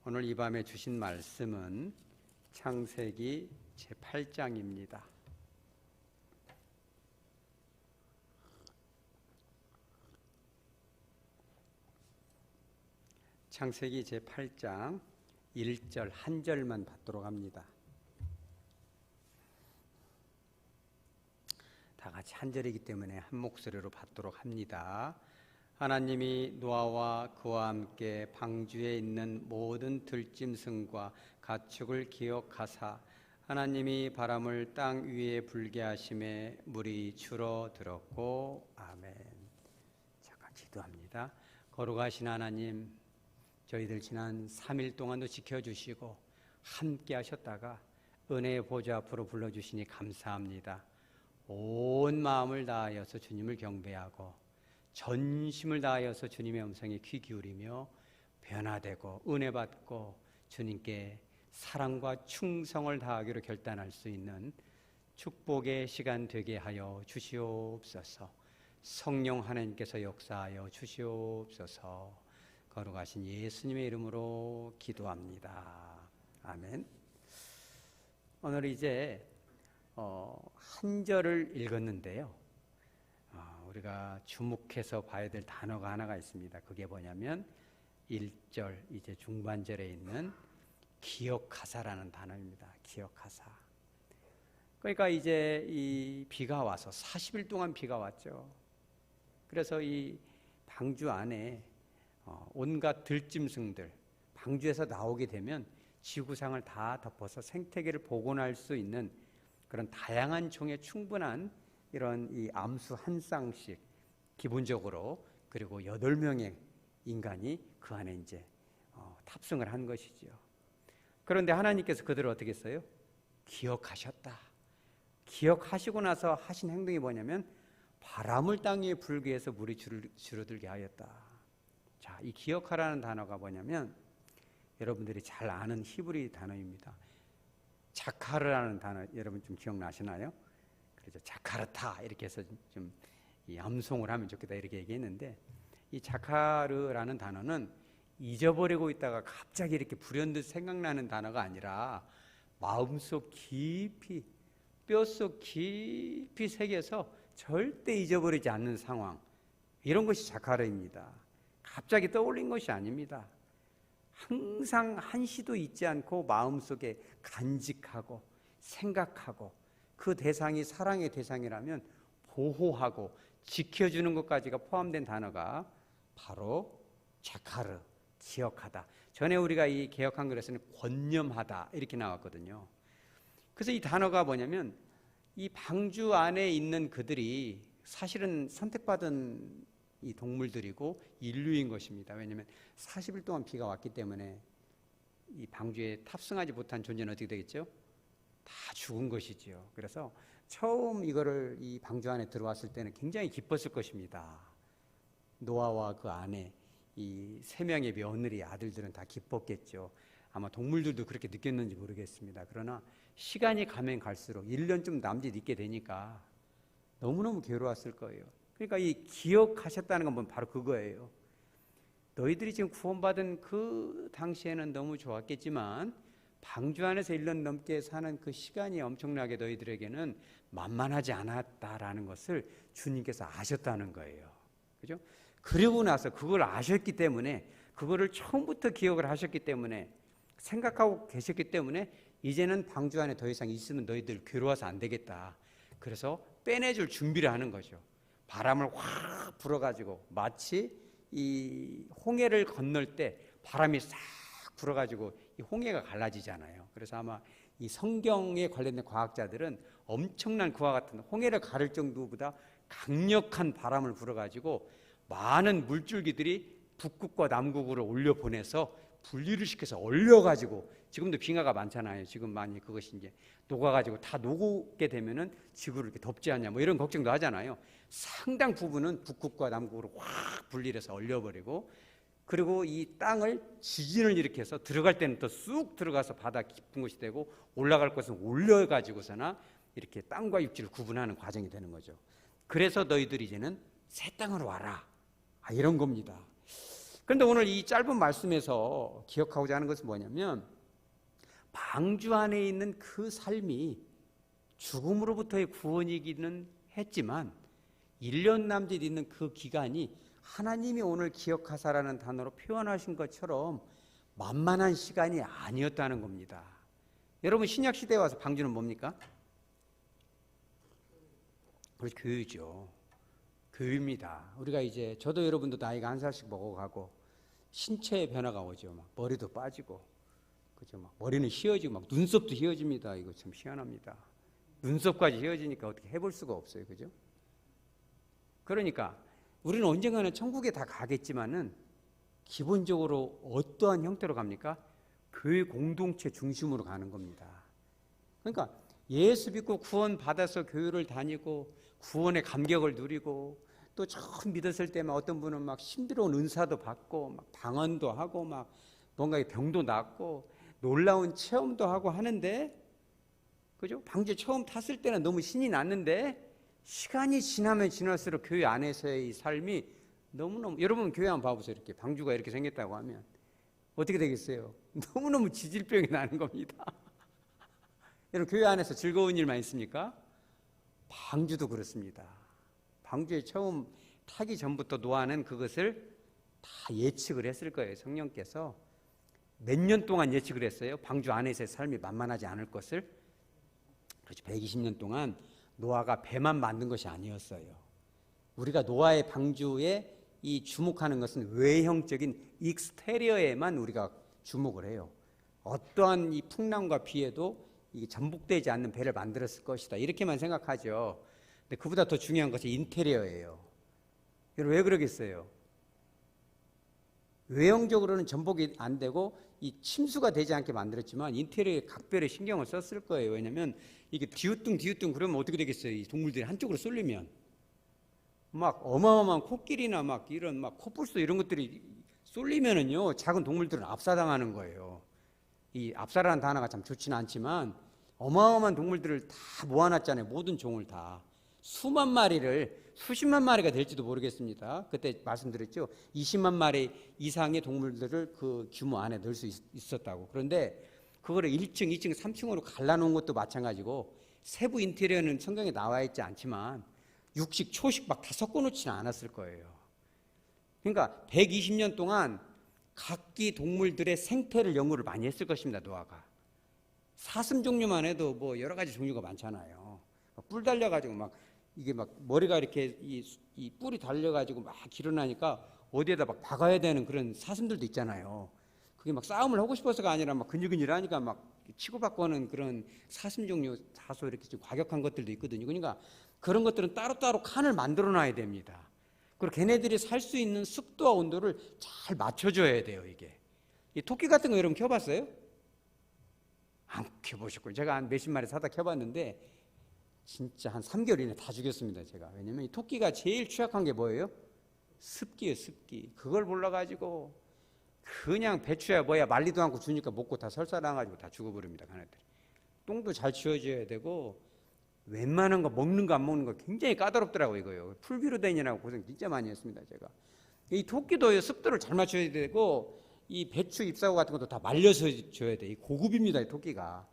오늘 이 밤에 주신 말씀은 창세기 제8장입니다. 창세기 제8장 1절 한 절만 받도록 합니다. 다 같이 한 절이기 때문에 한 목소리로 받도록 합니다. 하나님이 노아와 그와 함께 방주에 있는 모든 들짐승과 가축을 기억하사 하나님이 바람을 땅 위에 불게 하심에 물이 줄어들었고 아멘. 잠깐 기도합니다. 거룩하신 하나님, 저희들 지난 3일 동안도 지켜주시고 함께 하셨다가 은혜의 보좌 앞으로 불러주시니 감사합니다. 온 마음을 다하여서 주님을 경배하고 전심을 다하여서 주님의 음성에 귀 기울이며 변화되고 은혜 받고 주님께 사랑과 충성을 다하기로 결단할 수 있는 축복의 시간 되게 하여 주시옵소서. 성령 하나님께서 역사하여 주시옵소서. 거룩하신 예수님의 이름으로 기도합니다. 아멘. 오늘 이제 한 절을 읽었는데요. 우리가 주목해서 봐야 될 단어가 하나가 있습니다. 그게 뭐냐면 1절 이제 중반절에 있는 기억하사라는 단어입니다. 기억하사. 그러니까 이제 이 비가 와서 40일 동안 비가 왔죠. 그래서 이 방주 안에 온갖 들짐승들, 방주에서 나오게 되면 지구상을 다 덮어서 생태계를 복원할 수 있는 그런 다양한 종의 충분한 이런 이 암수 한 쌍씩 기본적으로, 그리고 8명의 인간이 그 안에 이제 탑승을 한 것이죠. 그런데 하나님께서 그들을 어떻게 했어요? 기억하셨다. 기억하시고 나서 하신 행동이 뭐냐면 바람을 땅 위에 불게 해서 물이 줄어들게 하였다. 자, 이 기억하라는 단어가 뭐냐면 여러분들이 잘 아는 히브리 단어입니다. 자카르라는 단어 여러분 좀 기억나시나요? 그래서 자카르타 이렇게 해서 좀 이 암송을 하면 좋겠다 이렇게 얘기했는데, 이 자카르라는 단어는 잊어버리고 있다가 갑자기 이렇게 불현듯 생각나는 단어가 아니라 마음속 깊이, 뼛속 깊이 새겨서 절대 잊어버리지 않는 상황, 이런 것이 자카르입니다. 갑자기 떠올린 것이 아닙니다. 항상 한시도 잊지 않고 마음속에 간직하고 생각하고, 그 대상이 사랑의 대상이라면 보호하고 지켜주는 것까지가 포함된 단어가 바로 자카르, 기억하다. 전에 우리가 이 개역 한글에서는 권념하다 이렇게 나왔거든요. 그래서 이 단어가 뭐냐면 이 방주 안에 있는 그들이 사실은 선택받은 이 동물들이고 인류인 것입니다. 왜냐하면 40일 동안 비가 왔기 때문에 이 방주에 탑승하지 못한 존재는 어떻게 되겠죠? 다 죽은 것이지요. 그래서 처음 이거를 이 방주 안에 들어왔을 때는 굉장히 기뻤을 것입니다. 노아와 그 안에 이 3명의 며느리 아들들은 다 기뻤겠죠. 아마 동물들도 그렇게 느꼈는지 모르겠습니다. 그러나 시간이 가면 갈수록 1년 좀 남짓 있게 되니까 너무너무 괴로웠을 거예요. 그러니까 이 기억하셨다는 건 바로 그거예요. 너희들이 지금 구원받은 그 당시에는 너무 좋았겠지만 방주 안에서 1년 넘게 사는 그 시간이 엄청나게 너희들에게는 만만하지 않았다라는 것을 주님께서 아셨다는 거예요. 그죠? 그리고 나서 그걸 아셨기 때문에, 그거를 처음부터 기억을 하셨기 때문에, 생각하고 계셨기 때문에 이제는 방주 안에 더 이상 있으면 너희들 괴로워서 안 되겠다. 그래서 빼내줄 준비를 하는 거죠. 바람을 확 불어가지고 마치 이 홍해를 건널 때 바람이 싹 불어가지고 이 홍해가 갈라지잖아요. 그래서 아마 이 성경에 관련된 과학자들은 엄청난 그와 같은 홍해를 가를 정도보다 강력한 바람을 불어가지고 많은 물줄기들이 북극과 남극으로 올려보내서 분리를 시켜서 얼려가지고, 지금도 빙하가 많잖아요. 지금 많이 그것이 이제 녹아가지고 다 녹게 되면은 지구를 이렇게 덮지 않냐 뭐 이런 걱정도 하잖아요. 상당 부분은 북극과 남극으로 확 분리해서 얼려버리고, 그리고 이 땅을 지진을 일으켜서 들어갈 때는 또 쑥 들어가서 바다 깊은 곳이 되고, 올라갈 것은 올려가지고서나 이렇게 땅과 육지를 구분하는 과정이 되는 거죠. 그래서 너희들이 이제는 새 땅으로 와라, 이런 겁니다. 그런데 오늘 이 짧은 말씀에서 기억하고자 하는 것은 뭐냐면 방주 안에 있는 그 삶이 죽음으로부터의 구원이기는 했지만 1년 남짓 있는 그 기간이 하나님이 오늘 기억하사라는 단어로 표현하신 것처럼 만만한 시간이 아니었다는 겁니다. 여러분 신약시대에 와서 방주는 뭡니까? 그렇죠. 교회죠. 교회입니다. 우리가 이제 저도 여러분도 나이가 한 살씩 먹어가고 신체의 변화가 오죠. 막 머리도 빠지고, 그죠? 막 머리는 휘어지고, 막 눈썹도 휘어집니다. 이거 참 희한합니다. 눈썹까지 휘어지니까 어떻게 해볼 수가 없어요, 그죠? 그러니까 우리는 언젠가는 천국에 다 가겠지만은 기본적으로 어떠한 형태로 갑니까? 교회 공동체 중심으로 가는 겁니다. 그러니까 예수 믿고 구원 받아서 교회를 다니고 구원의 감격을 누리고 또 처음 믿었을 때만 어떤 분은 막 신비로운 은사도 받고 막 방언도 하고 막 뭔가 병도 낫고 놀라운 체험도 하고 하는데, 그죠? 방주 처음 탔을 때는 너무 신이 났는데 시간이 지나면 지날수록 교회 안에서의 이 삶이 너무너무, 여러분 교회 한번 봐보세요. 이렇게 방주가 이렇게 생겼다고 하면 어떻게 되겠어요? 너무너무 지질병이 나는 겁니다. 여러분 교회 안에서 즐거운 일만 있습니까? 방주도 그렇습니다. 방주에 처음 타기 전부터 노아는 그것을 다 예측을 했을 거예요. 성령께서 몇 년 동안 예측을 했어요. 방주 안에서의 삶이 만만하지 않을 것을. 그렇죠. 120년 동안 노아가 배만 만든 것이 아니었어요. 우리가 노아의 방주에 이 주목하는 것은 외형적인 익스테리어에만 우리가 주목을 해요. 어떠한 이 풍랑과 비에도 이게 전복되지 않는 배를 만들었을 것이다, 이렇게만 생각하죠. 근데 그보다 더 중요한 것이 인테리어예요. 여러분 왜 그러겠어요? 외형적으로는 전복이 안 되고 이 침수가 되지 않게 만들었지만 인테리어에 각별의 신경을 썼을 거예요. 왜냐하면 이게 뒤우뚱 그러면 어떻게 되겠어요? 이 동물들이 한쪽으로 쏠리면 막 어마어마한 코끼리나 막 이런 막 코뿔소 이런 것들이 쏠리면은요 작은 동물들은 압사당하는 거예요. 이 압사라는 단어가 참 좋지는 않지만 어마어마한 동물들을 다 모아놨잖아요. 모든 종을 다 수만 마리를, 수십만 마리가 될지도 모르겠습니다. 그때 말씀드렸죠. 20만 마리 이상의 동물들을 그 규모 안에 넣을 수 있었다고. 그런데 그거를 1층, 2층, 3층으로 갈라놓은 것도 마찬가지고 세부 인테리어는 성경에 나와 있지 않지만 육식, 초식 막 다 섞어놓지는 않았을 거예요. 그러니까 120년 동안 각기 동물들의 생태를 연구를 많이 했을 것입니다. 노아가. 사슴 종류만 해도 뭐 여러 가지 종류가 많잖아요. 뿔 달려가지고 막 이게 막 머리가 이렇게 이 뿔이 달려가지고 막 길어나니까 어디에다 막 박아야 되는 그런 사슴들도 있잖아요. 그게 막 싸움을 하고 싶어서가 아니라 막 근질근질하니까 막 치고받고 하는 그런 사슴 종류 다소 이렇게 좀 과격한 것들도 있거든요. 그러니까 그런 것들은 따로따로 칸을 만들어 놔야 됩니다. 그리고 걔네들이 살 수 있는 습도와 온도를 잘 맞춰줘야 돼요. 이게 이 토끼 같은 거 여러분 켜봤어요? 안 켜보셨고요. 제가 한 몇십 마리 사다 켜봤는데 진짜 한 3개월 이내 다 죽였습니다. 제가. 왜냐면 이 토끼가 제일 취약한 게 뭐예요? 습기예요. 습기. 그걸 몰라가지고 그냥 배추야 뭐야 말리도 않고 주니까 먹고 다 설사당해가지고 다 죽어버립니다. 걔네들이. 똥도 잘 치워줘야 되고 웬만한 거 먹는 거 안 먹는 거 굉장히 까다롭더라고요. 이거요. 풀비루덴이라고 고생 진짜 많이 했습니다. 제가. 이 토끼도 습도를 잘 맞춰야 되고 이 배추 잎사구 같은 것도 다 말려서 줘야 돼. 이 고급입니다. 이 토끼가.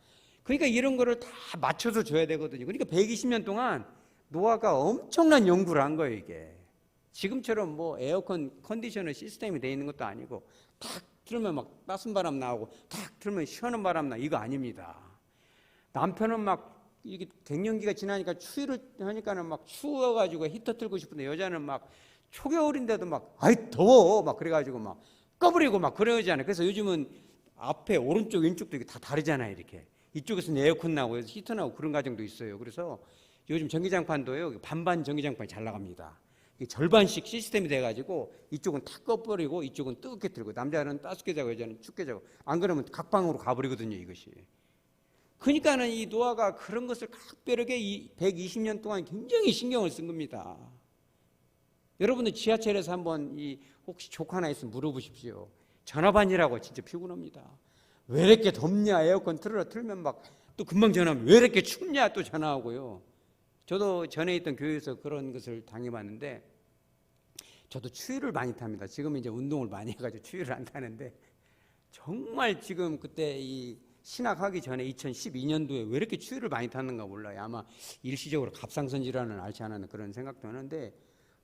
그러니까 이런 거를 다 맞춰서 줘야 되거든요. 그러니까 120년 동안 노아가 엄청난 연구를 한 거예요. 이게 지금처럼 뭐 에어컨 컨디셔너 시스템이 돼 있는 것도 아니고 탁 틀면 막 따뜻한 바람 나오고 탁 틀면 시원한 바람 나, 이거 아닙니다. 남편은 막 이게 갱년기가 지나니까 추위를 하니까는 막 추워가지고 히터 틀고 싶은데 여자는 막 초겨울인데도 막 아이 더워 막 그래가지고 막 꺼버리고 막 그러잖아요. 그래서 요즘은 앞에 오른쪽 왼쪽도 이게 다 다르잖아요. 이렇게 이쪽에서는 에어컨 나오고 히터 나오고 그런 가정도 있어요. 그래서 요즘 전기장판도요 반반 전기장판이 잘 나갑니다. 절반씩 시스템이 돼가지고 이쪽은 탁 꺼버리고 이쪽은 뜨겁게 틀고 남자는 따숩게 자고 여자는 춥게 자고 안 그러면 각방으로 가버리거든요. 이것이. 그러니까는 이 노아가 그런 것을 각별하게 이 120년 동안 굉장히 신경을 쓴 겁니다. 여러분들 지하철에서 한번 이 혹시 조카 하나 있으면 물어보십시오. 전화반이라고 진짜 피곤합니다. 왜 이렇게 덥냐, 에어컨 틀면 막 또 금방 전화하면 왜 이렇게 춥냐 또 전화하고요. 저도 전에 있던 교회에서 그런 것을 당해봤는데 저도 추위를 많이 탑니다. 지금 이제 운동을 많이 해가지고 추위를 안 타는데 정말 지금 그때 이 신학하기 전에 2012년도에 왜 이렇게 추위를 많이 탔는가 몰라요. 아마 일시적으로 갑상선 질환을 앓지 않았나 그런 생각도 하는데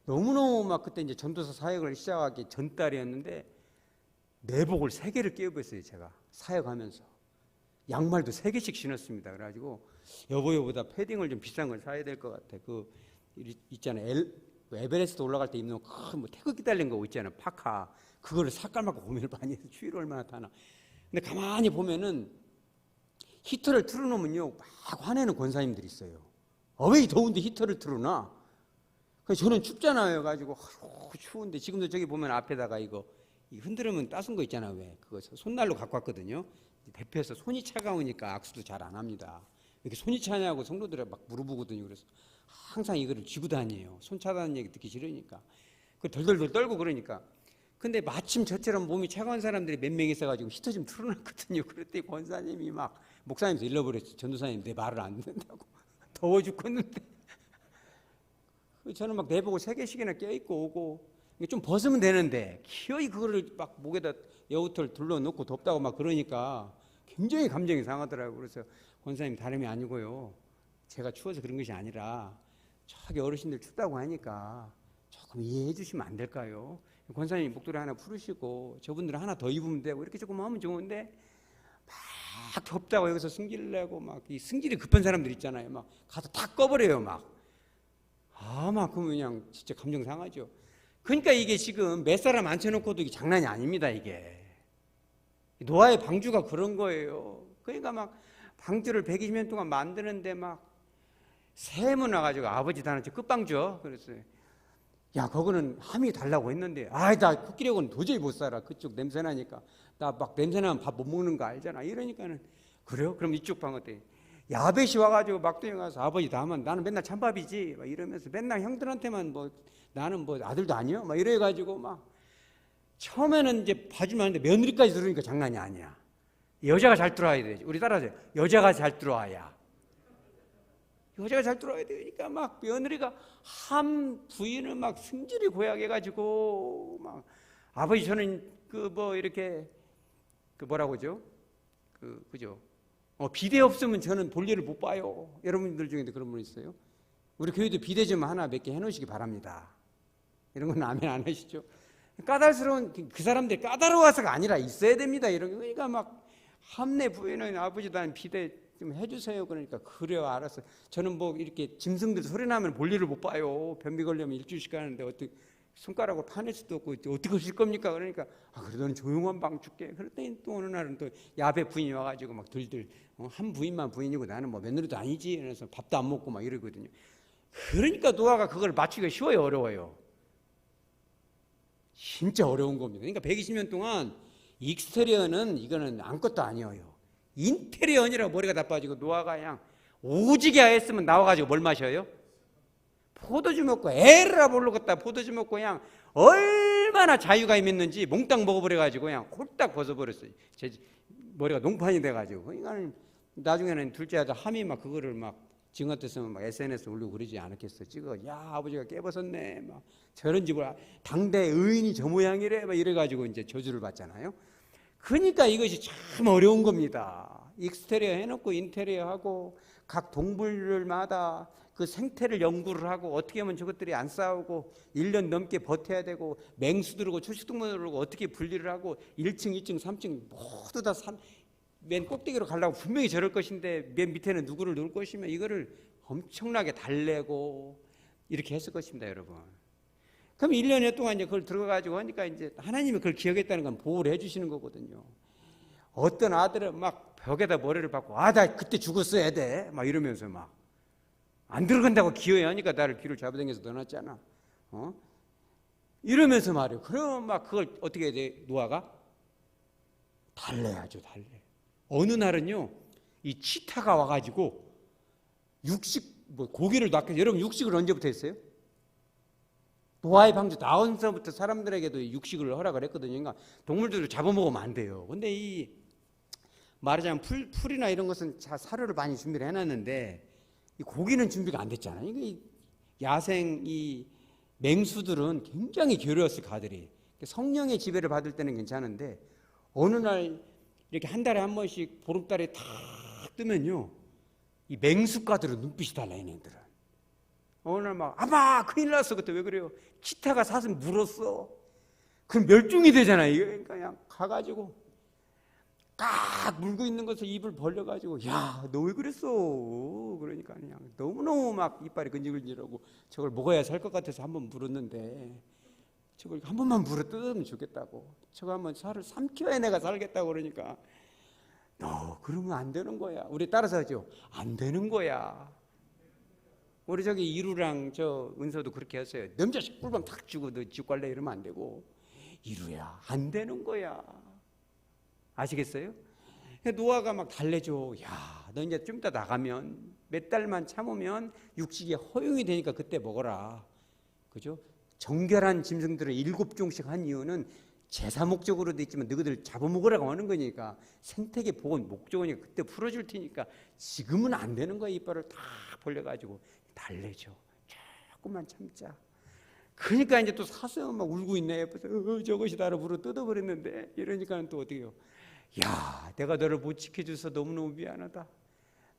너무너무 막 그때 이제 전도사 사역을 시작하기 전달이었는데 내복을 3개를 끼워봤어요. 제가 사역하면서 양말도 3개씩 신었습니다. 그래가지고 여보다 패딩을 좀 비싼 걸 사야 될 것 같아. 그 있잖아요. 에베레스트 올라갈 때 입는 큰 뭐 태극기 달린 거 있잖아요. 파카. 그거를 삭감하고 고민을 많이 해서 추위를 얼마나 타나. 근데 가만히 보면은 히터를 틀어놓으면요 막 화내는 권사님들이 있어요. 왜 더운데 히터를 틀어놔? 그래서 저는 춥잖아요. 가지고 추운데 지금도 저기 보면 앞에다가 이거 흔들으면 따순 거 있잖아요. 왜 그거 손난로 갖고 왔거든요. 대표해서 손이 차가우니까 악수도 잘 안 합니다. 이렇게 손이 차냐고 성도들이 막 물어보거든요. 그래서 항상 이거를 쥐고 다녀요. 손 차다는 얘기 듣기 싫으니까. 그 덜덜덜 떨고 그러니까. 근데 마침 저처럼 몸이 차가운 사람들이 몇 명 있어가지고 히터 좀 틀어놨거든요. 그랬더니 권사님이 막 목사님도 일러버렸죠. 전도사님 내 말을 안 듣는다고. 더워 죽겠는데. 저는 막 내복을 3개씩이나 껴입고 오고 좀 벗으면 되는데 기어이 그거를 막 목에다 여우털 둘러놓고 덥다고 막 그러니까 굉장히 감정이 상하더라고요. 그래서 권사님 다름이 아니고요. 제가 추워서 그런 것이 아니라 저기 어르신들 춥다고 하니까 조금 이해해 주시면 안 될까요? 권사님 목도리 하나 풀으시고 저분들은 하나 더 입으면 되고 이렇게 조금 하면 좋은데 막 덥다고 여기서 승질 내고 막 이 승질이 급한 사람들 있잖아요. 막 가서 다 꺼버려요. 막 그러면 그냥 진짜 감정 상하죠. 그러니까 이게 지금 몇 사람 앉혀놓고도 이게 장난이 아닙니다. 이게 노아의 방주가 그런 거예요. 그러니까 막 방주를 120년 동안 만드는데 막 세문 와가지고 아버지 다한테 끝방주. 그랬어요. 야, 그거는 함이 달라고 했는데, 나 코끼리하고는 도저히 못 살아. 그쪽 냄새나니까. 나 막 냄새나면 밥 못 먹는 거 알잖아. 이러니까는, 그래요? 그럼 이쪽 방 어때? 야벳이 와가지고 막둥이 가서 아버지 다만 나는 맨날 찬밥이지. 막 이러면서 맨날 형들한테만 뭐, 나는 뭐 아들도 아니요? 막 이래가지고 막, 처음에는 이제 봐주면 하는데 며느리까지 들으니까 장난이 아니야. 여자가 잘 들어와야 돼. 우리 따라하세요. 여자가 잘 들어와야. 여자가 잘 들어와야 되니까 막 며느리가 한 부인을 막 승질이 고약해가지고 막 아버지 저는 그 뭐 이렇게 그 뭐라고 하죠? 그죠? 비대 없으면 저는 볼일을 못 봐요. 여러분들 중에도 그런 분 있어요? 우리 교회도 비대 좀 하나 몇 개 해놓으시기 바랍니다. 이런 건 아멘 안 하시죠? 까다로운 그 사람들 까다로워서가 아니라 있어야 됩니다. 이런 거. 그러니까 막 함내 부인은 아버지 난 비대 좀 해주세요. 그러니까 그래요 알았어. 저는 뭐 이렇게 짐승들 소리 나면 볼일을 못 봐요. 변비 걸려면 일주일씩 가는데 어떻게 손가락으로 파낼 수도 없고 어떻게 하실 겁니까? 그러니까 그래도 너는 조용한 방 줄게. 그랬더니 또 어느 날은 또 야베 부인이 와가지고 막 들들 한 부인만 부인이고 나는 뭐 며느리도 아니지. 그래서 밥도 안 먹고 막 이러거든요. 그러니까 노아가 그걸 맞추기가 쉬워요, 어려워요? 진짜 어려운 겁니다. 그러니까 120년 동안 익스테리어는 이거는 아무것도 아니에요. 인테리어니라 머리가 다 빠지고 노아가 그냥 오지게 했으면 나와가지고 뭘 마셔요? 포도주 먹고 에라 모르겠다 포도주 먹고 그냥 얼마나 자유가 있는지 몽땅 먹어버려가지고 그냥 홀딱 벗어버렸어요. 제 머리가 농판이 돼가지고. 그러니까 나중에는 둘째 아들 함이 막 그거를 막 증언했으면 막 SNS 올리고 그러지 않았겠어. 찍어. 야 아버지가 깨벗었네. 막 저런 집을 당대 의인이 저 모양이래. 막 이래가지고 이제 저주를 받잖아요. 그러니까 이것이 참 어려운 겁니다. 익스테리어 해놓고 인테리어 하고 각 동물들마다 그 생태를 연구를 하고 어떻게 하면 저것들이 안 싸우고 1년 넘게 버텨야 되고 맹수들하고 초식동물들하고 어떻게 분리를 하고 1층, 2층, 3층 모두 다 맨 꼭대기로 가려고 분명히 저럴 것인데 맨 밑에는 누구를 놓을 것이며 이거를 엄청나게 달래고 이렇게 했을 것입니다, 여러분. 그럼 1년여 동안 이제 그걸 들어가지고 하니까 이제 하나님이 그걸 기억했다는 건 보호를 해주시는 거거든요. 어떤 아들은 막 벽에다 머리를 박고 나 그때 죽었어야 돼 막 이러면서 막 안 들어간다고 기어야 하니까 나를 귀를 잡아당겨서 넣어놨잖아. 이러면서 말이에요. 그럼 막 그걸 어떻게 해야 돼? 노아가 달래야죠, 달래. 어느 날은요, 이 치타가 와가지고 고기를 낚아서 여러분 육식을 언제부터 했어요? 노아의 방주 나온서부터 사람들에게도 육식을 허락을 했거든요. 그러니까 동물들을 잡아먹으면 안 돼요. 근데 이 말하자면 풀이나 이런 것은 사료를 많이 준비를 해놨는데 이 고기는 준비가 안 됐잖아요. 이게 야생 이 맹수들은 굉장히 괴로웠어요. 가들이 성령의 지배를 받을 때는 괜찮은데 어느 날 이렇게 한 달에 한 번씩 보름달에 탁 뜨면요, 이 맹수가들은 눈빛이 달라. 얘네들은 어느 날 막 아마 큰일 났어. 그때 왜 그래요? 치타가 사슴 물었어. 그럼 멸종이 되잖아요. 그러니까 그냥 가가지고 깍 물고 있는 것을 입을 벌려가지고 야, 너 왜 그랬어? 그러니까 그냥 너무너무 막 이빨이 근질근질하고 저걸 먹어야 살 것 같아서 한번 물었는데 저걸 한 번만 물어 뜯으면 좋겠다고. 저거 한번 살을 삼켜야 내가 살겠다고. 그러니까 너 그러면 안 되는 거야. 우리 따라서 하죠. 안 되는 거야. 우리 저기 이루랑 저 은서도 그렇게 했어요. 남자식 꿀밤 탁 주고 너 쥐갈래 이러면 안 되고. 이루야, 안 되는 거야. 아시겠어요? 노아가 막 달래줘. 야, 너 이제 좀 이따 나가면 몇 달만 참으면 육식이 허용이 되니까 그때 먹어라. 그죠? 정결한 짐승들을 7종씩 한 이유는 제사 목적으로도 있지만 너희들 잡아먹으라고 하는 거니까, 생태계 보건 목적이니까 그때 풀어줄 테니까 지금은 안 되는 거야. 이빨을 다 벌려가지고 달래줘. 조금만 참자. 그러니까 이제 또 사슴 막 울고 있네. 옆에서 저것이 나를 물어 뜯어버렸는데 이러니까 또 어떻게 해요? 야, 내가 너를 못 지켜줘서 너무너무 미안하다.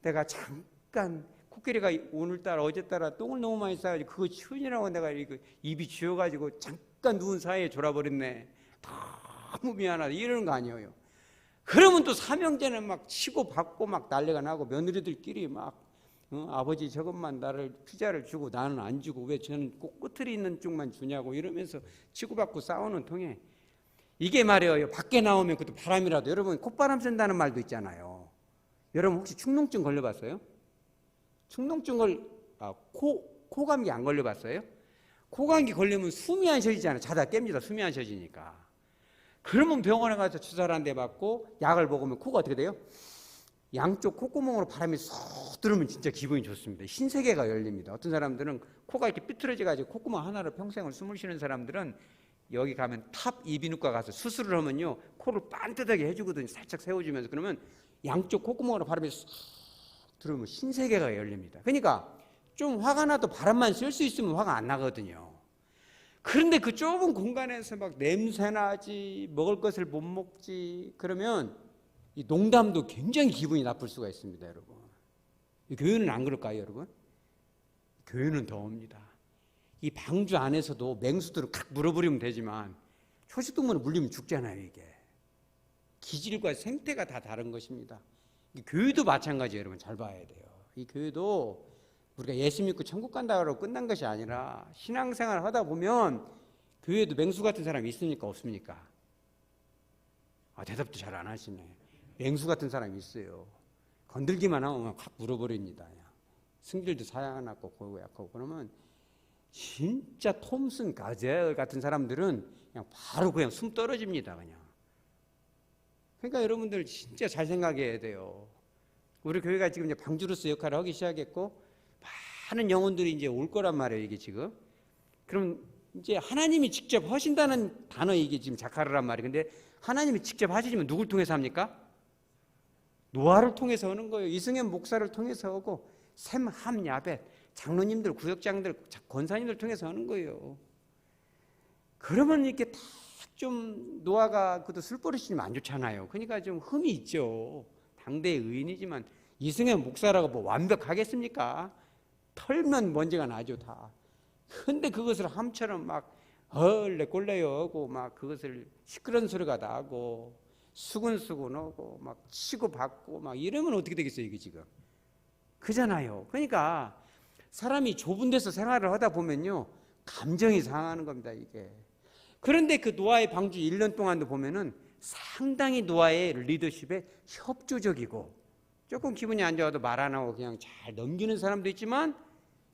내가 잠깐 코끼리가 오늘따라 어제따라 똥을 너무 많이 싸가지고 그거 치우느라고 내가 입이 쥐어가지고 잠깐 누운 사이에 졸아버렸네. 너무 미안하다. 이러는 거 아니에요. 그러면 또 삼형제는 막 치고 받고 막 난리가 나고 며느리들끼리 막 아버지 저것만 나를 피자를 주고 나는 안 주고 왜 저는 꼭 끝에 있는 쪽만 주냐고 이러면서 치고받고 싸우는 통에 이게 말이에요. 밖에 나오면 그것도 바람이라도, 여러분 콧바람 쐰다는 말도 있잖아요. 여러분 혹시 축농증 걸려봤어요? 축농증 코감기 안 걸려봤어요? 코감기 걸리면 숨이 안 쉬어지잖아요. 자다 깹니다. 숨이 안 쉬어지니까. 그러면 병원에 가서 주사를 한 대 맞고 약을 먹으면 코가 어떻게 돼요? 양쪽 콧구멍으로 바람이 쏙 들어오면 진짜 기분이 좋습니다. 신세계가 열립니다. 어떤 사람들은 코가 이렇게 삐뚤어져가지고 콧구멍 하나로 평생을 숨을 쉬는 사람들은 여기 가면 탑 이비인후과 가서 수술을 하면요, 코를 반듯하게 해주거든요. 살짝 세워주면서. 그러면 양쪽 콧구멍으로 바람이 쏙 들어오면 신세계가 열립니다. 그러니까 좀 화가 나도 바람만 쐴 수 있으면 화가 안 나거든요. 그런데 그 좁은 공간에서 막 냄새나지, 먹을 것을 못 먹지, 그러면 이 농담도 굉장히 기분이 나쁠 수가 있습니다. 여러분, 교회는 안 그럴까요? 여러분, 교회는 더 옵니다. 이 방주 안에서도 맹수들을 칵 물어버리면 되지만 초식동물은 물리면 죽잖아요. 이게 기질과 생태가 다 다른 것입니다. 교회도 마찬가지예요. 여러분 잘 봐야 돼요. 이 교회도 우리가 예수 믿고 천국 간다고 끝난 것이 아니라 신앙생활을 하다 보면 교회에도 맹수 같은 사람이 있습니까? 없습니까? 대답도 잘 안 하시네. 맹수 같은 사람이 있어요. 건들기만 하면 확 물어버립니다. 승질도 사양하고 고약하고. 그러면 진짜 톰슨 가젤 같은 사람들은 그냥 바로 그냥 숨 떨어집니다. 그러니까 여러분들 진짜 잘 생각해야 돼요. 우리 교회가 지금 이제 방주로서 역할을 하기 시작했고 많은 영혼들이 이제 올 거란 말이에요. 이게 지금. 그럼 이제 하나님이 직접 하신다는 단어, 이게 지금 자카르란 말이에요. 근데 하나님이 직접 하시지만 누굴 통해서 합니까? 노아를 통해서 하는 거예요. 이승현 목사를 통해서 하고 샘, 함, 야벳, 장로님들, 구역장들, 권사님들 통해서 하는 거예요. 그러면 이렇게 딱 좀 노아가 그것도 술버릇이면 안 좋잖아요. 그러니까 좀 흠이 있죠. 당대의 의인이지만 이승현 목사라고 뭐 완벽하겠습니까? 털면 먼지가 나죠 다. 근데 그것을 함처럼 막 헐레꼴레하고 막 그것을 시끄러운 소리가 나고 수근수근하고 막 치고받고 막 이러면 어떻게 되겠어요 이게 지금. 그잖아요. 그러니까 사람이 좁은 데서 생활을 하다 보면요 감정이 상하는 겁니다 이게. 그런데 그 노아의 방주 1년 동안도 보면은 상당히 노아의 리더십에 협조적이고, 조금 기분이 안 좋아도 말 안 하고 그냥 잘 넘기는 사람도 있지만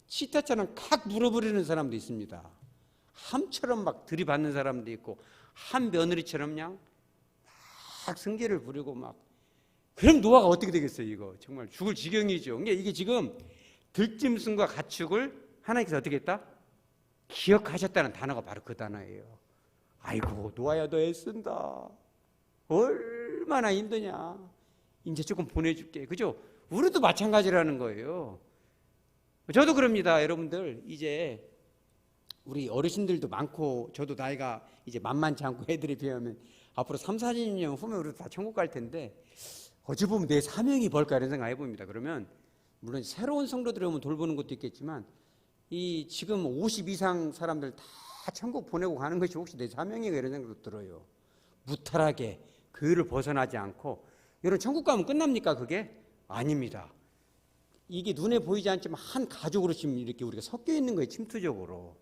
치타처럼 칵 물어버리는 사람도 있습니다. 함처럼 막 들이받는 사람도 있고, 한 며느리처럼 그냥 막 승질을 부리고 막. 그럼 노아가 어떻게 되겠어요 이거. 정말 죽을 지경이죠. 그러니까 이게 지금 들짐승과 가축을 하나님께서 어떻게 했다? 기억하셨다는 단어가 바로 그 단어예요. 아이고 노아야 너 애쓴다. 얼마나 힘드냐. 이제 조금 보내줄게. 그죠? 우리도 마찬가지라는 거예요. 저도 그럽니다. 여러분들 이제 우리 어르신들도 많고 저도 나이가 이제 만만치 않고 애들이 비하면 앞으로 3, 40년 후면 우리도 다 천국 갈 텐데 어찌 보면 내 사명이 뭘까 이런 생각 해봅니다. 그러면 물론 새로운 성도들이 오면 돌보는 것도 있겠지만 이 지금 50 이상 사람들 다 천국 보내고 가는 것이 혹시 내 사명인가 이런 생각도 들어요. 무탈하게 교회를 벗어나지 않고. 여러분 천국 가면 끝납니까 그게? 아닙니다. 이게 눈에 보이지 않지만 한 가족으로 지금 이렇게 우리가 섞여 있는 거예요. 침투적으로.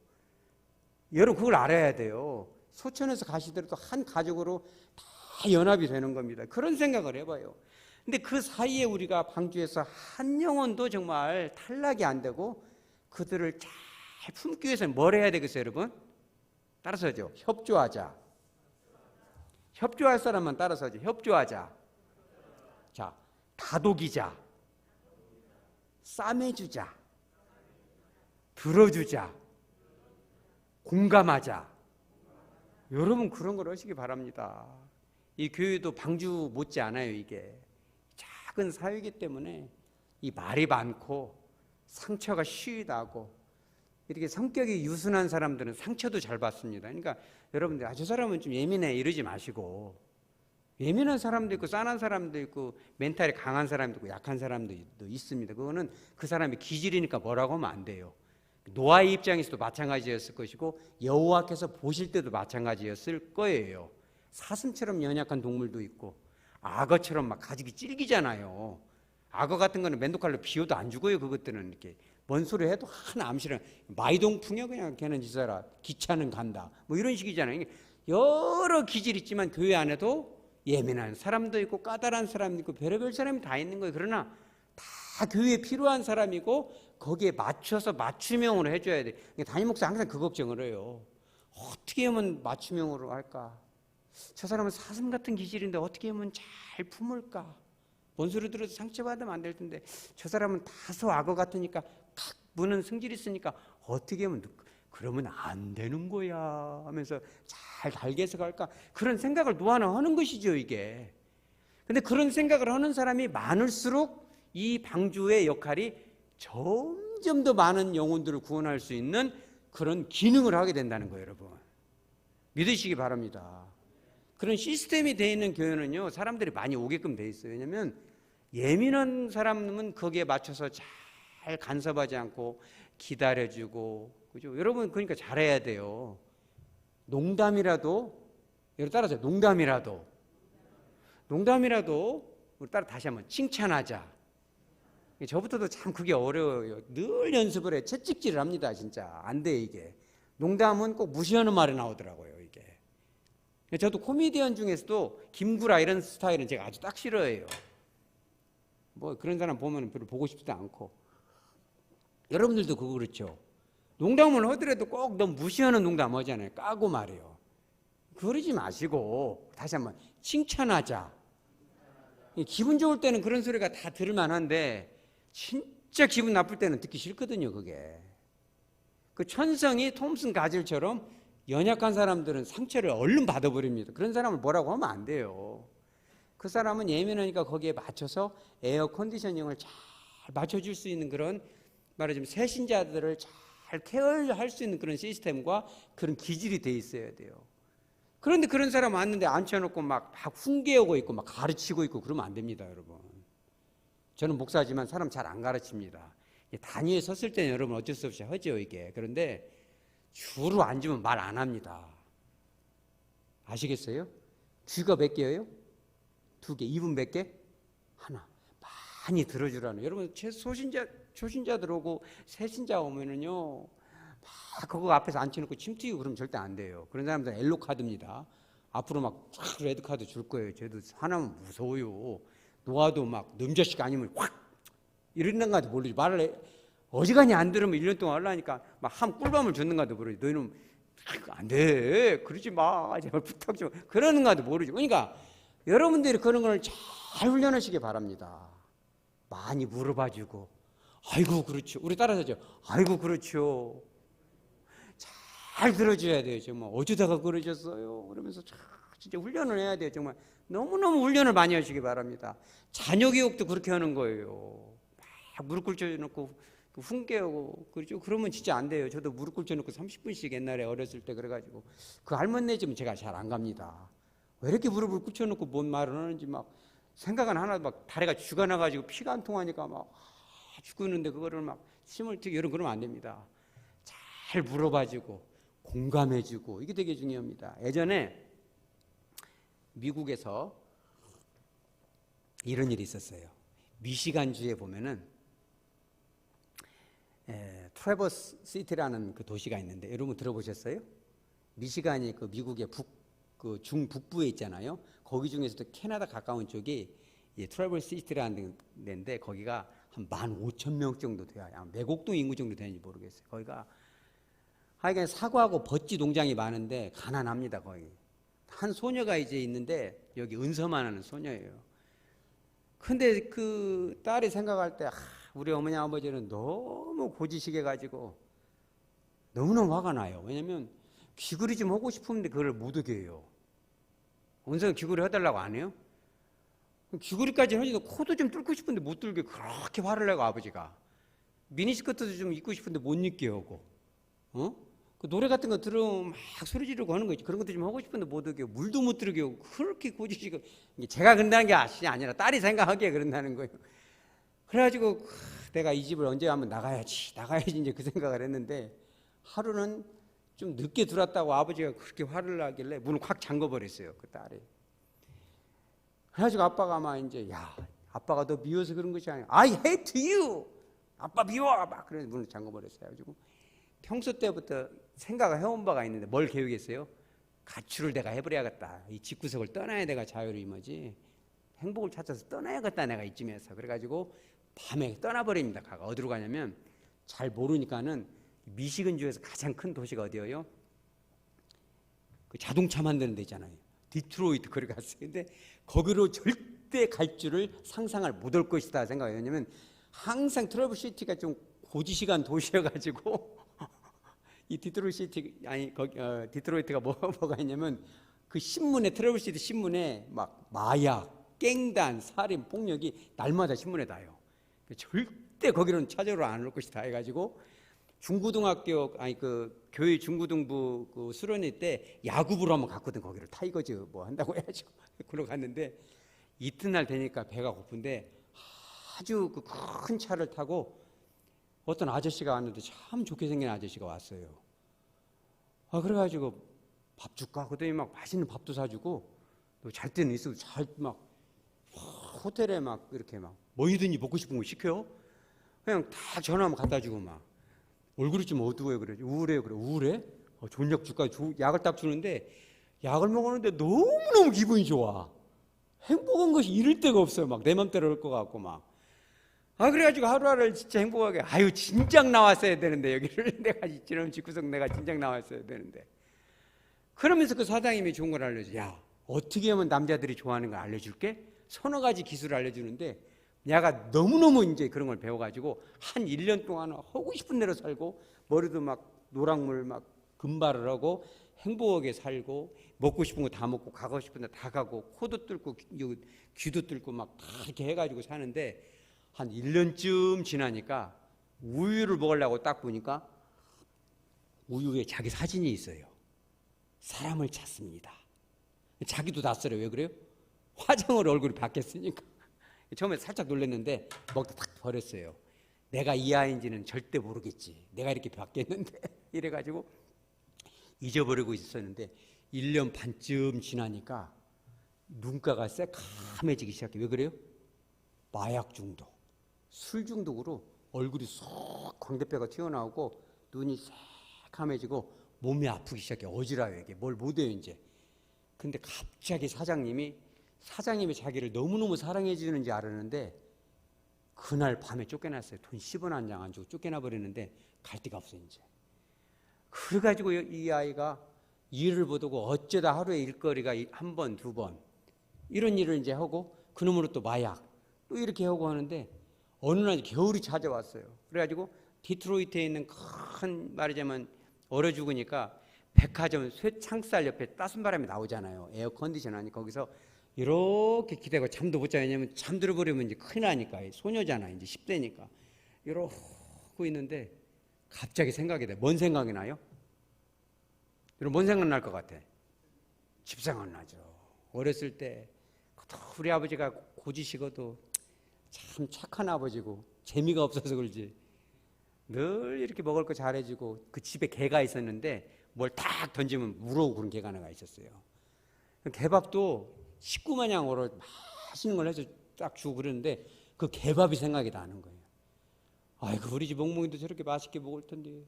여러분 그걸 알아야 돼요. 소천에서 가시더라도 한 가족으로 다 연합이 되는 겁니다. 그런 생각을 해봐요. 근데 그 사이에 우리가 방주에서 한 영혼도 정말 탈락이 안 되고 그들을 잘 품기 위해서는 뭘 해야 되겠어요, 여러분? 따라서죠. 협조하자. 협조할 사람만 따라서죠. 협조하자. 자, 다독이자. 싸매주자. 들어주자. 공감하자. 여러분 그런 걸 하시기 바랍니다. 이 교회도 방주 못지 않아요. 이게 작은 사회이기 때문에 이 말이 많고 상처가 쉬이 나고 이렇게 성격이 유순한 사람들은 상처도 잘 받습니다. 그러니까 여러분들 저 사람은 좀 예민해 이러지 마시고, 예민한 사람도 있고 짠한 사람도 있고 멘탈이 강한 사람도 있고 약한 사람도 있습니다. 그거는 그 사람의 기질이니까 뭐라고 하면 안 돼요. 노아의 입장에서도 마찬가지였을 것이고 여호와께서 보실 때도 마찬가지였을 거예요. 사슴처럼 연약한 동물도 있고 악어처럼 막 가죽이 질기잖아요. 악어 같은 거는 맨도칼로 비워도 안 죽어요. 그것들은 이렇게 뭔 소리 해도 하나 암시를 마이동풍이야. 그냥 걔는 지사라 기차는 간다 뭐 이런 식이잖아요. 여러 기질이 있지만 교회 안에도 예민한 사람도 있고 까다로운 사람도 있고 별의별 사람이 다 있는 거예요. 그러나 다 교회에 필요한 사람이고 거기에 맞춰서 맞춤형으로 해줘야 돼. 담임 목사 항상 그 걱정을 해요. 어떻게 하면 맞춤형으로 할까? 저 사람은 사슴 같은 기질인데 어떻게 하면 잘 품을까? 뭔 소리 들어도 상처받으면 안 될 텐데 저 사람은 다소 악어 같으니까 각 무는 성질이 있으니까 어떻게 하면 그러면 안 되는 거야 하면서 잘 달게서 갈까? 그런 생각을 노하나 하는 것이죠 이게. 근데 그런 생각을 하는 사람이 많을수록 이 방주의 역할이 점점 더 많은 영혼들을 구원할 수 있는 그런 기능을 하게 된다는 거예요. 여러분 믿으시기 바랍니다. 그런 시스템이 되어 있는 교회는요 사람들이 많이 오게끔 되어 있어요. 왜냐하면 예민한 사람은 거기에 맞춰서 잘 간섭하지 않고 기다려주고, 그죠? 여러분 그러니까 잘해야 돼요. 농담이라도, 여러분 따라서 농담이라도 우리 따라 다시 한번 칭찬하자. 저부터도 참 그게 어려워요. 늘 연습을 해. 채찍질을 합니다. 진짜 안 돼 이게. 농담은 꼭 무시하는 말이 나오더라고요 이게. 저도 코미디언 중에서도 김구라 이런 스타일은 제가 아주 딱 싫어해요. 뭐 그런 사람 보면 별로 보고 싶지도 않고. 여러분들도 그거 그렇죠. 농담을 하더라도 꼭 너무 무시하는 농담 하잖아요. 까고 말이에요. 그러지 마시고 다시 한번 칭찬하자. 기분 좋을 때는 그런 소리가 다 들을만한데 진짜 기분 나쁠 때는 듣기 싫거든요. 그게. 그 천성이 톰슨 가질처럼 연약한 사람들은 상처를 얼른 받아버립니다. 그런 사람을 뭐라고 하면 안 돼요. 그 사람은 예민하니까 거기에 맞춰서 에어 컨디셔닝을 잘 맞춰줄 수 있는 그런 말하자면 새신자들을 잘 케어할 수 있는 그런 시스템과 그런 기질이 돼 있어야 돼요. 그런데 그런 사람 왔는데 앉혀놓고 막 훈계하고 있고 막 가르치고 있고 그러면 안 됩니다. 여러분 저는 목사지만 사람 잘 안 가르칩니다. 단위에 섰을 때는 여러분 어쩔 수 없이 하죠 이게. 그런데 주로 앉으면 말 안 합니다. 아시겠어요? 귀가 몇 개예요? 2개. 입은 몇 개? 하나. 많이 들어주라는. 여러분 초신자들 오고 새신자 오면은요 막 그거 앞에서 앉혀놓고 침 튀기고 그러면 절대 안 돼요. 그런 사람들은 옐로 카드입니다. 앞으로 막 레드 카드 줄 거예요. 쟤도 화나면 무서워요. 노아도 막 놈 자식 아니면 확 이런다가도 모르지. 말을 해. 어지간히 안 들으면 1년 동안 하려니까 막 한 꿀밤을 줬는가도 모르지. 너희는 안 돼. 그러지 마. 제발 부탁 좀. 그러는가도 모르지. 그러니까 여러분들이 그런 걸 잘 훈련하시기 바랍니다. 많이 물어봐주고 아이고 그렇죠. 우리 따라서죠. 아이고 그렇죠. 잘 들어줘야 돼요. 정말 어쩌다가 그러셨어요. 그러면서 진짜 훈련을 해야 돼요. 정말 너무너무 훈련을 많이 하시기 바랍니다. 자녀 교육도 그렇게 하는 거예요. 막 무릎 꿇혀놓고 그 훈계하고 그러죠. 그러면 진짜 안 돼요. 저도 무릎 꿇쳐놓고 30분씩 옛날에 어렸을 때 그래가지고 그 할머니네 집은 제가 잘 안 갑니다. 왜 이렇게 무릎을 꿇쳐놓고 뭔 말을 하는지 막 생각은 하나도 막 다리가 죽어나가지고 피가 안 통하니까 막 죽었는데 그거를 막 심을 튀고 이런 그러면 안 됩니다. 잘 물어봐주고 공감해주고 이게 되게 중요합니다. 예전에 미국에서 이런 일이 있었어요. 미시간주에 보면은 트래버스 시티라는 그 도시가 있는데 여러분 들어보셨어요? 미시간이 그 미국의 그 중북부에 있잖아요. 거기 중에서도 캐나다 가까운 쪽이 트래버스 시티라는 데인데 거기가 한 15,000명 정도 돼요. 매곡동 인구 정도 되는지 모르겠어요. 거기가 하여간 사과하고 버찌 농장이 많은데 가난합니다. 거기 한 소녀가 이제 있는데 여기 은서만 하는 소녀예요. 근데 그 딸이 생각할 때 우리 어머니 아버지는 너무 고지식해 가지고 너무너무 화가 나요. 왜냐면 귀걸이 좀 하고 싶은데 그걸 못 하게 해요. 은서가 귀걸이 해달라고 안 해요? 귀걸이까지는 하지도 코도 좀 뚫고 싶은데 못 뚫게 그렇게 화를 내고 아버지가 미니스커트도 좀 입고 싶은데 못 입게 하고 그 노래 같은 거 들으면 막 소리 지르고 하는 거 있지. 그런 것도 좀 하고 싶은데 못 하게 하고 물도 못 들게 하고 그렇게 고지식을 제가 그런다는 게 아니라 딸이 생각하기에 그런다는 거예요. 그래가지고 내가 이 집을 언제 한번 나가야지 이제 그 생각을 했는데 하루는 좀 늦게 들어왔다고 아버지가 그렇게 화를 나길래 문을 콱 잠궈버렸어요. 그 딸이. 그래가지고 아빠가 아마 이제 야 아빠가 너 미워서 그런 것이 아니야. I hate you. 아빠 미워. 막 그래서 문을 잠궈버렸어요. 그래가지고 평소 때부터 생각을 해온 바가 있는데 뭘 계획했어요? 가출을 내가 해버려야겠다. 이 집구석을 떠나야 내가 자유를 임하지. 행복을 찾아서 떠나야겠다 내가 이쯤에서. 그래가지고 밤에 떠나버립니다. 어디로 가냐면 잘 모르니까는 미시건주에서 가장 큰 도시가 어디예요? 그 자동차 만드는 데 있잖아요. 디트로이트 거기 갔어요. 근데 거기로 절대 갈 줄을 상상을 못 할 것이다 생각해요. 왜냐면 항상 트러블 시티가 좀 고지시간 도시여가지고 이 디트로이트가 뭐가 있냐면 그 신문에 트러블 시티 신문에 막 마약, 깽단, 살인, 폭력이 날마다 신문에 나요. 절대 거기는 찾아러 안 올 것이다 해가지고 중고등학교 그 교회 중고등부 그 수련회 때 야구부로 한번 갔거든. 거기를 타이거즈 뭐 한다고 해가지고 그러고 갔는데 이튿날 되니까 배가 고픈데 아주 그 큰 차를 타고 어떤 아저씨가 왔는데 참 좋게 생긴 아저씨가 왔어요. 그래가지고 밥 줄까? 그랬더니 막 맛있는 밥도 사주고 또 잘 때는 있어도 잘 막 호텔에 막 이렇게 막 뭐이든지 먹고 싶은 거 시켜. 그냥 다 전화하면 갖다 주고 막 얼굴이 좀 어두워요. 그래 우울해요. 그래 우울해? 좋은 약 줄까? 약을 딱 주는데 약을 먹었는데 너무너무 기분이 좋아. 행복한 것이 이럴 데가 없어요. 막 내 맘대로 할 것 같고 막. 그래가지고 하루하루를 진짜 행복하게 진작 나왔어야 되는데 여기를 내가 지금 집구석 내가 진작 나왔어야 되는데 그러면서 그 사장님이 좋은 걸 알려줘. 야 어떻게 하면 남자들이 좋아하는 걸 알려줄게. 서너 가지 기술을 알려주는데 내가 너무너무 이제 그런 걸 배워가지고 한 1년 동안 하고 싶은 대로 살고 머리도 막 노랑물 막 금발을 하고 행복하게 살고 먹고 싶은 거 다 먹고 가고 싶은 데 다 가고 코도 뚫고 귀도 뚫고 막 다 이렇게 해가지고 사는데 한 1년쯤 지나니까 우유를 먹으려고 딱 보니까 우유에 자기 사진이 있어요. 사람을 찾습니다. 자기도 낯설어요. 왜 그래요? 화장을 얼굴이 바뀌었으니까. 처음에 살짝 놀랐는데 먹다 탁 버렸어요. 내가 이 아이인지는 절대 모르겠지. 내가 이렇게 바뀌었는데 이래가지고 잊어버리고 있었는데 1년 반쯤 지나니까 눈가가 새카매지기 시작해요. 왜 그래요? 마약 중독, 술 중독으로 얼굴이 쏙 광대뼈가 튀어나오고 눈이 새카매지고 몸이 아프기 시작해요. 어지러워요. 이게 뭘 못해요 이제. 근데 갑자기 사장님이 자기를 너무너무 사랑해 주는지 알았는데 그날 밤에 쫓겨났어요. 돈 10원 한 장 안 주고 쫓겨나 버리는데 갈 데가 없어요 이제. 그래가지고 이 아이가 일을 못하고 어쩌다 하루에 일거리가 한 번, 두 번 이런 일을 이제 하고 그놈으로 또 마약 또 이렇게 하고 하는데 어느 날 겨울이 찾아왔어요. 그래가지고 디트로이트에 있는 큰 말하자면 얼어 죽으니까 백화점 쇠창살 옆에 따순 바람이 나오잖아요. 에어컨디션 하니 거기서 이렇게 기대고 잠도 못 자요. 왜냐면 잠들어 버리면 이제 큰일 나니까 소녀잖아. 이제 10대니까 이렇게 하고 있는데 갑자기 생각이 돼. 뭔 생각이 나요? 여러분 뭔 생각 날 것 같아? 집 생각 나죠. 어렸을 때 우리 아버지가 고지시고도 참 착한 아버지고 재미가 없어서 그러지 늘 이렇게 먹을 거 잘해주고 그 집에 개가 있었는데 뭘 탁 던지면 물어오고 그런 개가 하나가 있었어요. 개밥도 식구마냥 얼어 맛있는 걸 해서 딱 주고 그러는데 그 개밥이 생각이 나는 거예요. 아이고 우리 집 멍멍이도 저렇게 맛있게 먹을 텐데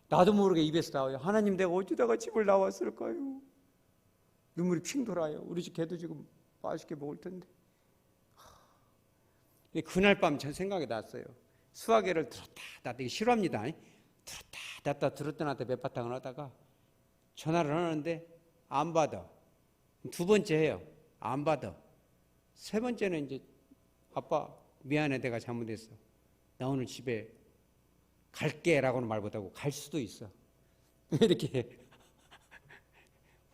나도 모르게 입에서 나와요. 하나님 내가 어쩌다가 집을 나왔을까요? 눈물이 핑 돌아요. 우리 집 개도 지금 맛있게 먹을 텐데. 그날 밤 전 생각이 났어요. 수화기를 들었다 놨다 이게 싫어합니다. 들었다 놨다 들었다 놨다 몇 바탕을 하다가 전화를 하는데 안 받아. 두 번째 해요. 안 받아. 세 번째는 이제 아빠 미안해 내가 잘못했어. 나 오늘 집에 갈게 라고는 말 못하고 갈 수도 있어. 이렇게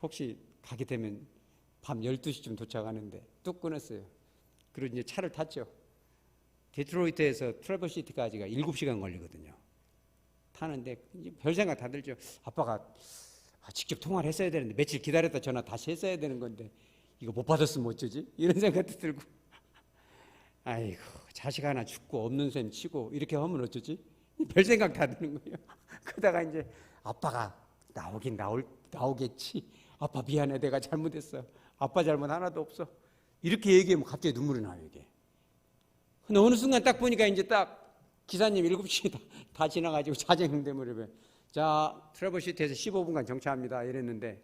혹시 가게 되면 밤 12시쯤 도착하는데 뚝 끊었어요. 그리고 이제 차를 탔죠. 디트로이트에서 트래버시티까지가 7시간 걸리거든요. 타는데 이제 별 생각 다 들죠. 아빠가 직접 통화를 했어야 되는데 며칠 기다렸다 전화 다시 했어야 되는 건데 이거 못 받았으면 어쩌지? 이런 생각도 들고 아이고 자식 하나 죽고 없는 셈 치고 이렇게 하면 어쩌지? 별 생각 다 드는 거예요. 그러다가 이제 아빠가 나오겠지. 아빠 미안해 내가 잘못했어. 아빠 잘못 하나도 없어. 이렇게 얘기하면 갑자기 눈물이 나요 이게. 근데 어느 순간 딱 보니까 이제 딱 기사님 7시 다 지나가지고 자정되물에 자 트래버시티에서 15분간 정차합니다 이랬는데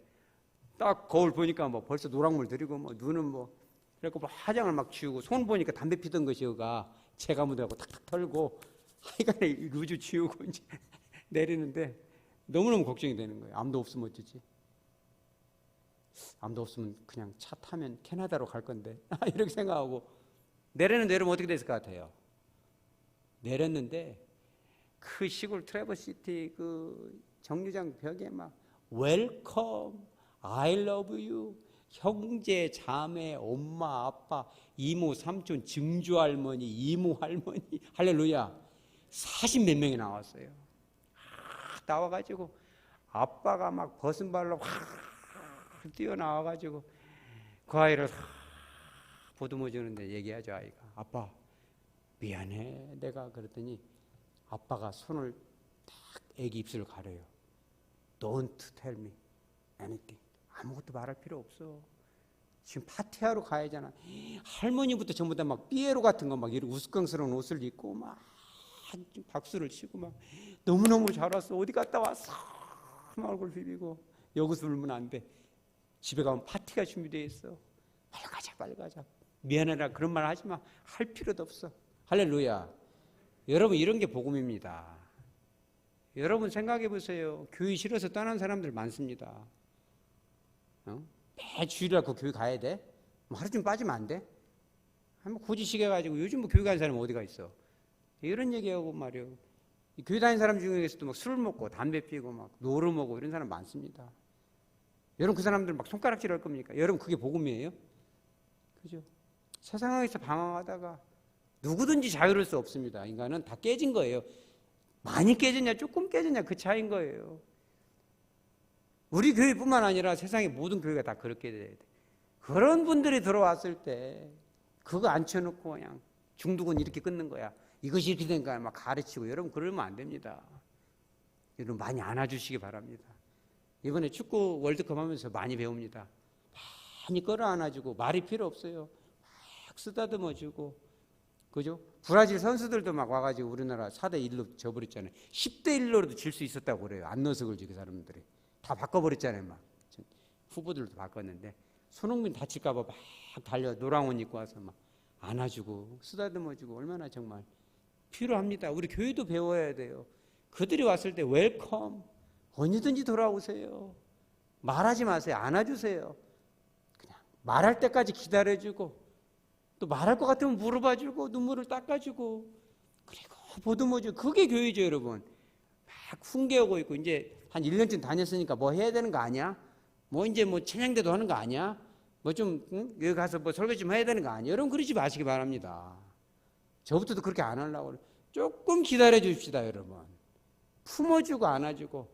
딱 거울 보니까 뭐 벌써 노랑물 들이고 뭐 눈은 뭐 그래갖고 뭐 화장을 막 치우고 손 보니까 담배 피던 것이가 체가 묻어갖고 탁탁 털고 하여간에 루즈 치우고 이제 내리는데 너무너무 걱정이 되는 거예요. 아무도 없으면 어쩌지? 아무도 없으면 그냥 차 타면 캐나다로 갈 건데 이렇게 생각하고 내리면 어떻게 됐을 것 같아요? 내렸는데 그 시골 트래버시티 그 정류장 벽에 막 웰컴, I love you, 형제, 자매, 엄마, 아빠, 이모, 삼촌, 증조 할머니, 이모 할머니, 할렐루야 40몇 명이 나왔어요. 나와가지고 아빠가 막 벗은 발로 뛰어나와가지고 그 아이를 보듬어 주는데 얘기하죠. 아이가 아빠 미안해 내가 그랬더니 아빠가 손을 딱 애기 입술을 가려요. Don't tell me anything. 아무것도 말할 필요 없어. 지금 파티하러 가야잖아. 할머니부터 전부 다 막 삐에로 같은 거 막 이런 우스꽝스러운 옷을 입고 막 박수를 치고 막 너무너무 잘 왔어. 어디 갔다 왔어? 막 얼굴 비비고 여기서 울면 안 돼. 집에 가면 파티가 준비되어 있어. 빨리 가자. 미안해라 그런 말 하지 마. 할 필요도 없어. 할렐루야. 여러분 이런 게 복음입니다. 여러분 생각해 보세요. 교회 싫어서 떠난 사람들 많습니다. 매 주일날 그 교회 가야 돼? 뭐 하루 좀 빠지면 안 돼? 한번 고지식해 가지고 요즘 뭐 교회 가는 사람 어디가 있어? 이런 얘기하고 말이요. 교회 다니는 사람 중에서도 막 술 먹고 담배 피고 막 노름하고 이런 사람 많습니다. 여러분 그 사람들 막 손가락질 할 겁니까? 여러분 그게 복음이에요? 그죠? 세상에서 방황하다가 누구든지 자유로울 수 없습니다. 인간은 다 깨진 거예요. 많이 깨졌냐 조금 깨졌냐 그 차이인 거예요. 우리 교회뿐만 아니라 세상의 모든 교회가 다 그렇게 돼야 돼. 그런 분들이 들어왔을 때 그거 앉혀놓고 그냥 중독은 이렇게 끊는 거야. 이것이 이렇게 된 거야 막 가르치고 여러분 그러면 안 됩니다. 여러분 많이 안아주시기 바랍니다. 이번에 축구 월드컵 하면서 많이 배웁니다. 많이 끌어안아주고 말이 필요 없어요. 막 쓰다듬어주고 그죠? 브라질 선수들도 막 와가지고 우리나라 4대1로 져버렸잖아요. 10대1로도 질 수 있었다고 그래요. 안 넣어서 그러지 그 사람들이. 다 바꿔버렸잖아요. 막 후보들도 바꿨는데 손흥민 다칠까봐 막 달려 노랑 옷 입고 와서 막 안아주고 쓰다듬어주고 얼마나 정말 필요합니다. 우리 교회도 배워야 돼요. 그들이 왔을 때 웰컴 언제든지 돌아오세요. 말하지 마세요. 안아주세요. 그냥 말할 때까지 기다려주고 또 말할 것 같으면 물어봐주고 눈물을 닦아주고 그리고 보듬어주고 그게 교회죠 여러분. 막 훈계하고 있고 이제 한 1년쯤 다녔으니까 뭐 해야 되는 거 아니야? 뭐 이제 뭐 찬양대도 하는 거 아니야? 뭐 좀 여기 가서 뭐 설교 좀 해야 되는 거 아니야? 여러분 그러지 마시기 바랍니다. 저부터도 그렇게 안 하려고 그래요. 조금 기다려 줍시다, 여러분. 품어주고 안아주고.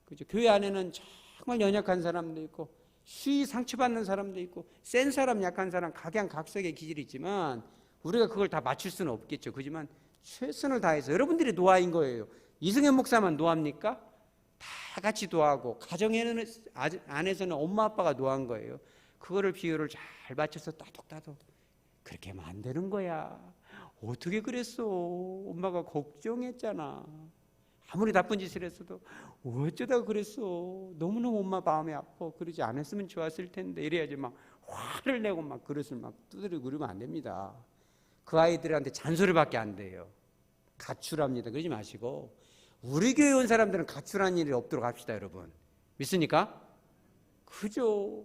그죠? 교회 안에는 정말 연약한 사람도 있고, 쉬이 상처받는 사람도 있고, 센 사람, 약한 사람, 각양각색의 기질이 있지만, 우리가 그걸 다 맞출 수는 없겠죠. 그렇지만 최선을 다해서, 여러분들이 노아인 거예요. 이승현 목사만 노아입니까? 다 같이 노아하고, 가정에는, 안에서는 엄마 아빠가 노아한 거예요. 그거를 비율을 잘 맞춰서 따독따독. 그렇게 하면 안 되는 거야. 어떻게 그랬어? 엄마가 걱정했잖아. 아무리 나쁜 짓을 했어도 어쩌다가 그랬어. 너무너무 엄마 마음이 아파. 그러지 않았으면 좋았을 텐데. 이래야지 막 화를 내고 막 그릇을 막 두드리고 그러면 안 됩니다. 그 아이들한테 잔소리밖에 안 돼요. 가출합니다. 그러지 마시고, 우리 교회 온 사람들은 가출한 일이 없도록 합시다, 여러분. 믿습니까? 그죠?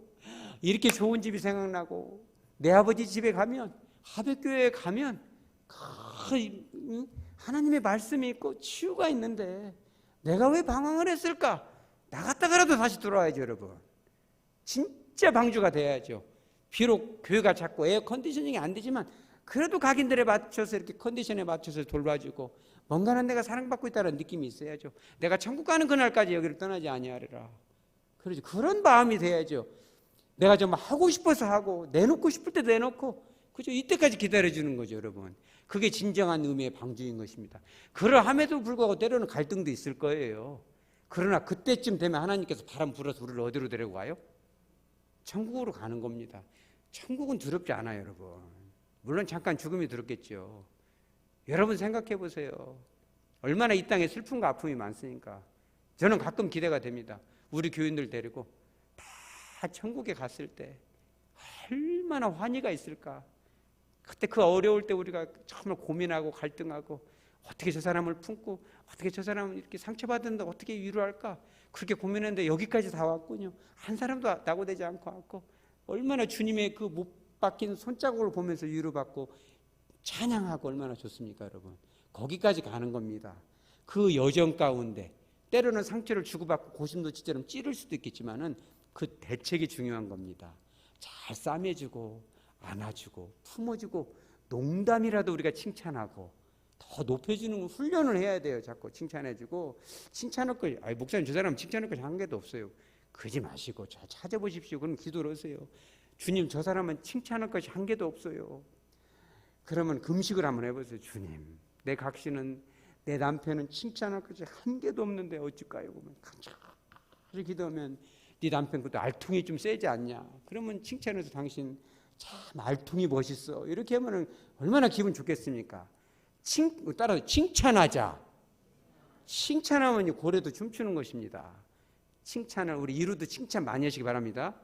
이렇게 좋은 집이 생각나고, 내 아버지 집에 가면, 하백교회에 가면 하나님의 말씀이 있고 치유가 있는데 내가 왜 방황을 했을까? 나갔다가라도 다시 돌아와야죠, 여러분. 진짜 방주가 돼야죠. 비록 교회가 자꾸 에어 컨디셔닝이 안 되지만 그래도 각인들에 맞춰서 이렇게 컨디션에 맞춰서 돌봐주고, 뭔가는 내가 사랑받고 있다는 느낌이 있어야죠. 내가 천국 가는 그날까지 여기를 떠나지 아니하리라. 그렇죠. 그런 마음이 돼야죠. 내가 좀 하고 싶어서 하고, 내놓고 싶을 때 내놓고, 그죠? 이때까지 기다려주는 거죠, 여러분. 그게 진정한 의미의 방주인 것입니다. 그러함에도 불구하고 때로는 갈등도 있을 거예요. 그러나 그때쯤 되면 하나님께서 바람 불어서 우리를 어디로 데리고 가요? 천국으로 가는 겁니다. 천국은 두렵지 않아요, 여러분. 물론 잠깐 죽음이 두렵겠죠. 여러분 생각해 보세요. 얼마나 이 땅에 슬픔과 아픔이 많습니까? 저는 가끔 기대가 됩니다. 우리 교인들 데리고 다 천국에 갔을 때 얼마나 환희가 있을까? 그때 그 어려울 때 우리가 정말 고민하고 갈등하고, 어떻게 저 사람을 품고, 어떻게 저 사람을 이렇게 상처받은데 어떻게 위로할까? 그렇게 고민했는데 여기까지 다 왔군요. 한 사람도 낙오되지 않고 왔고, 얼마나 주님의 그 못 박힌 손자국을 보면서 위로받고 찬양하고 얼마나 좋습니까, 여러분? 거기까지 가는 겁니다. 그 여정 가운데 때로는 상처를 주고받고 고슴도치처럼 찌를 수도 있겠지만은 그 대책이 중요한 겁니다. 잘 싸매주고 안아주고 품어주고, 농담이라도 우리가 칭찬하고 더 높여주는 훈련을 해야 돼요. 자꾸 칭찬해주고, 칭찬할 걸, 목사님 저 사람 칭찬할 걸 한 개도 없어요. 그러지 마시고 잘 찾아보십시오. 그럼 기도를 하세요. 주님, 저 사람은 칭찬할 것이 한 개도 없어요. 그러면 금식을 한번 해보세요. 주님, 내 각시는, 내 남편은 칭찬할 것이 한 개도 없는데 어쩔까요? 그러면 간절히 기도하면, 네 남편 그것도 알통이 좀 세지 않냐? 그러면 칭찬해서 당신 참 알통이 멋있어. 이렇게 하면 얼마나 기분 좋겠습니까? 따라서 칭찬하자. 칭찬하면 고래도 춤추는 것입니다. 칭찬을, 우리 이루도 칭찬 많이 하시기 바랍니다.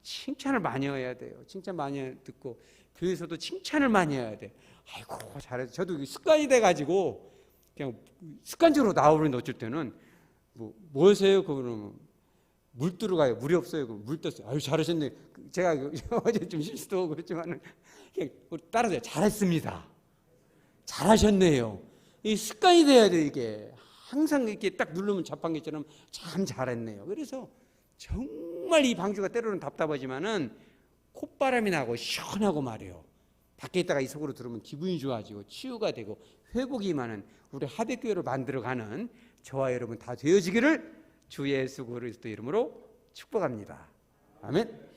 칭찬을 많이 해야 돼요. 칭찬 많이 듣고, 교회에서도 칭찬을 많이 해야 돼. 아이고 잘해서. 저도 습관이 돼가지고 그냥 습관적으로 나오는 어쩔 때는 뭐 하세요? 그러면 물 뜨러 가요. 물이 없어요. 그럼 물 떴어요. 아유 잘하셨네. 제가 어제 좀 실수도 하고 그랬지만은 그냥 따라서 잘했습니다. 잘하셨네요. 이 습관이 돼야 돼. 이게 항상 이렇게 딱 누르면 자판기처럼 참 잘했네요. 그래서 정말 이 방주가 때로는 답답하지만은 콧바람이 나고 시원하고 말이에요. 밖에 있다가 이 속으로 들으면 기분이 좋아지고 치유가 되고 회복이 많은 우리 하백교회로 만들어가는 저와 여러분 다 되어지기를 주 예수 그리스도 이름으로 축복합니다. 아멘.